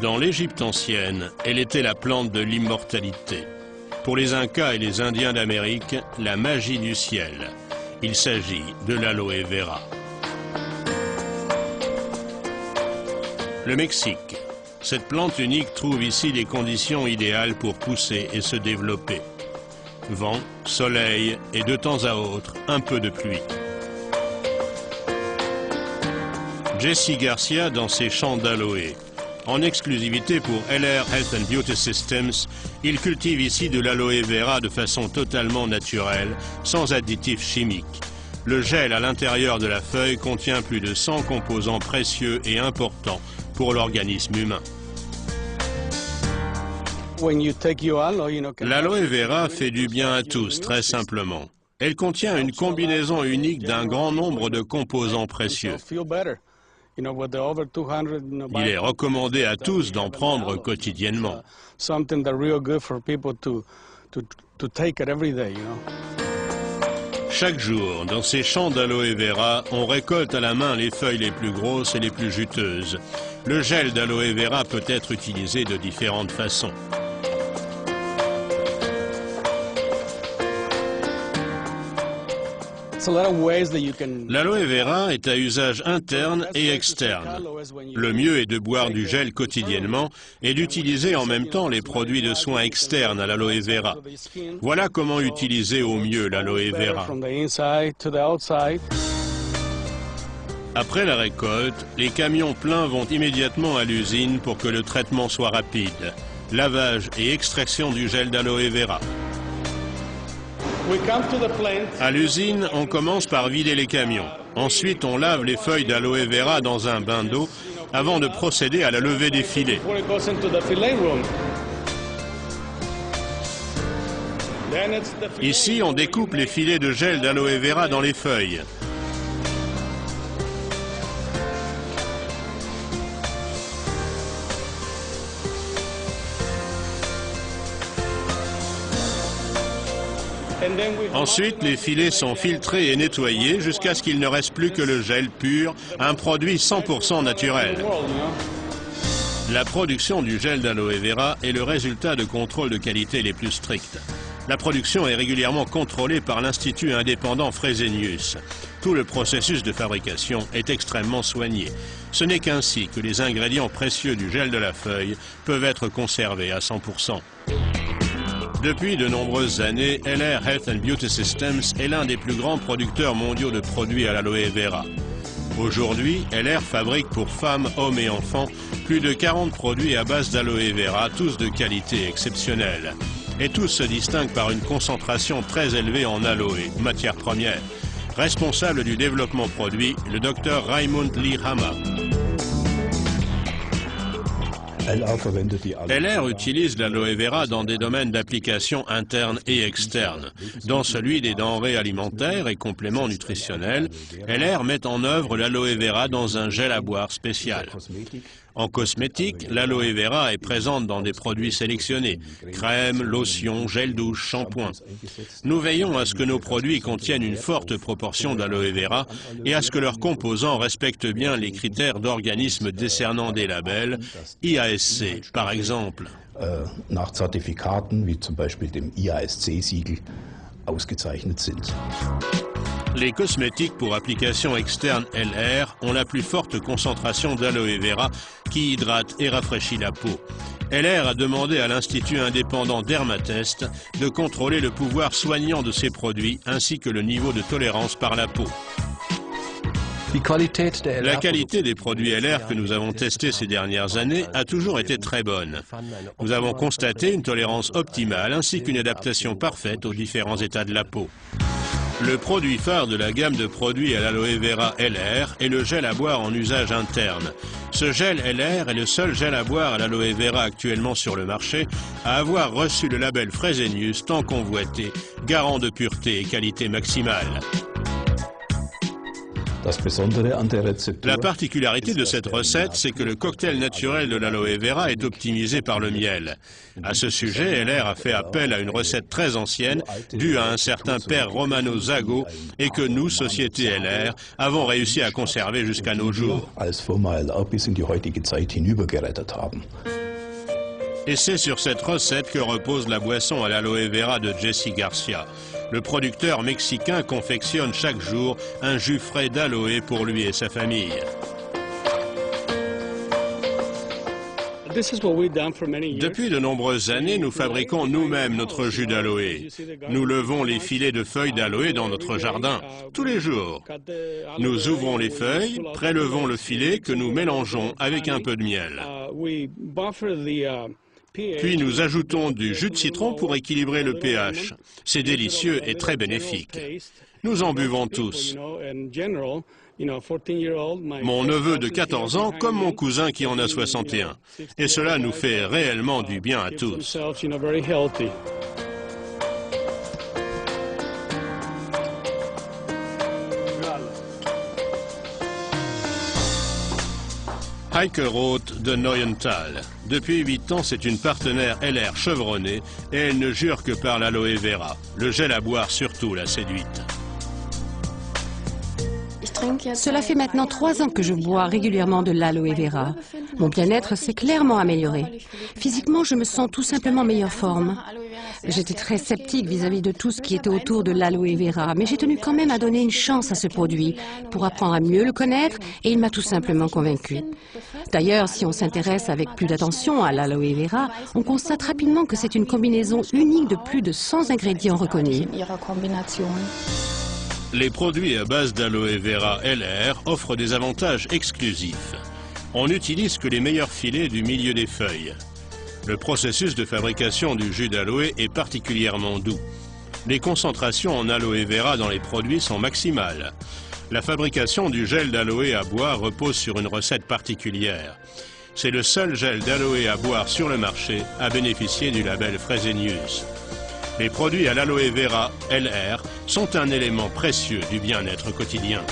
Dans l'Égypte ancienne, elle était la plante de l'immortalité. Pour les Incas et les Indiens d'Amérique, la magie du ciel. Il s'agit de l'aloe vera. Le Mexique. Cette plante unique trouve ici les conditions idéales pour pousser et se développer. Vent, soleil et de temps à autre, un peu de pluie. Jesse Garcia dans ses champs d'aloe. En exclusivité pour LR Health and Beauty Systems, il cultive ici de l'aloe vera de façon totalement naturelle, sans additifs chimiques. Le gel à l'intérieur de la feuille contient plus de 100 composants précieux et importants pour l'organisme humain. L'aloe vera fait du bien à tous, très simplement. Elle contient une combinaison unique d'un grand nombre de composants précieux. Il est recommandé à tous d'en prendre quotidiennement. Chaque jour, dans ces champs d'aloe vera, on récolte à la main les feuilles les plus grosses et les plus juteuses. Le gel d'aloe vera peut être utilisé de différentes façons. L'aloe vera est à usage interne et externe. Le mieux est de boire du gel quotidiennement et d'utiliser en même temps les produits de soins externes à l'aloe vera. Voilà comment utiliser au mieux l'aloe vera. Après la récolte, les camions pleins vont immédiatement à l'usine pour que le traitement soit rapide. Lavage et extraction du gel d'aloe vera. À l'usine, on commence par vider les camions. Ensuite, on lave les feuilles d'aloe vera dans un bain d'eau avant de procéder à la levée des filets. Ici, on découpe les filets de gel d'aloe vera dans les feuilles. Ensuite, les filets sont filtrés et nettoyés jusqu'à ce qu'il ne reste plus que le gel pur, un produit 100% naturel. La production du gel d'aloe vera est le résultat de contrôles de qualité les plus stricts. La production est régulièrement contrôlée par l'Institut indépendant Fresenius. Tout le processus de fabrication est extrêmement soigné. Ce n'est qu'ainsi que les ingrédients précieux du gel de la feuille peuvent être conservés à 100%. Depuis de nombreuses années, LR Health and Beauty Systems est l'un des plus grands producteurs mondiaux de produits à l'aloe vera. Aujourd'hui, LR fabrique pour femmes, hommes et enfants plus de 40 produits à base d'aloe vera, tous de qualité exceptionnelle. Et tous se distinguent par une concentration très élevée en aloe, matière première. Responsable du développement produit, le Dr Raymond Lee Hama. LR utilise l'aloe vera dans des domaines d'application internes et externes. Dans celui des denrées alimentaires et compléments nutritionnels, LR met en œuvre l'aloe vera dans un gel à boire spécial. En cosmétique, l'aloe vera est présente dans des produits sélectionnés, crème, lotion, gel douche, shampoing. Nous veillons à ce que nos produits contiennent une forte proportion d'aloe vera et à ce que leurs composants respectent bien les critères d'organismes décernant des labels, IASC par exemple. Nach Zertifikaten wie zum Beispiel dem IASC-Siegel ausgezeichnet sind. Les cosmétiques pour application externe LR ont la plus forte concentration d'aloe vera qui hydrate et rafraîchit la peau. LR a demandé à l'Institut indépendant Dermatest de contrôler le pouvoir soignant de ces produits ainsi que le niveau de tolérance par la peau. La qualité des produits LR que nous avons testés ces dernières années a toujours été très bonne. Nous avons constaté une tolérance optimale ainsi qu'une adaptation parfaite aux différents états de la peau. Le produit phare de la gamme de produits à l'aloe vera LR est le gel à boire en usage interne. Ce gel LR est le seul gel à boire à l'aloe vera actuellement sur le marché à avoir reçu le label Fresenius tant convoité, garant de pureté et qualité maximale. La particularité de cette recette, c'est que le cocktail naturel de l'aloe vera est optimisé par le miel. À ce sujet, LR a fait appel à une recette très ancienne, due à un certain père Romano Zago, et que nous, société LR, avons réussi à conserver jusqu'à nos jours. Et c'est sur cette recette que repose la boisson à l'aloe vera de Jesse Garcia. Le producteur mexicain confectionne chaque jour un jus frais d'aloe pour lui et sa famille. Depuis de nombreuses années, nous fabriquons nous-mêmes notre jus d'aloe. Nous levons les filets de feuilles d'aloe dans notre jardin, tous les jours. Nous ouvrons les feuilles, prélevons le filet que nous mélangeons avec un peu de miel. Puis nous ajoutons du jus de citron pour équilibrer le pH. C'est délicieux et très bénéfique. Nous en buvons tous. Mon neveu de 14 ans comme mon cousin qui en a 61. Et cela nous fait réellement du bien à tous. Heike Roth de Neuenthal. Depuis 8 ans, c'est une partenaire LR chevronnée et elle ne jure que par l'aloe vera. Le gel à boire surtout l'a séduite. Cela fait maintenant 3 ans que je bois régulièrement de l'aloe vera. Mon bien-être s'est clairement amélioré. Physiquement, je me sens tout simplement en meilleure forme. J'étais très sceptique vis-à-vis de tout ce qui était autour de l'aloe vera, mais j'ai tenu quand même à donner une chance à ce produit pour apprendre à mieux le connaître et il m'a tout simplement convaincu. D'ailleurs, si on s'intéresse avec plus d'attention à l'aloe vera, on constate rapidement que c'est une combinaison unique de plus de 100 ingrédients reconnus. Les produits à base d'aloe vera LR offrent des avantages exclusifs. On n'utilise que les meilleurs filets du milieu des feuilles. Le processus de fabrication du jus d'aloe est particulièrement doux. Les concentrations en aloe vera dans les produits sont maximales. La fabrication du gel d'aloe à boire repose sur une recette particulière. C'est le seul gel d'aloe à boire sur le marché à bénéficier du label Fresenius. Les produits à l'aloe vera LR sont un élément précieux du bien-être quotidien.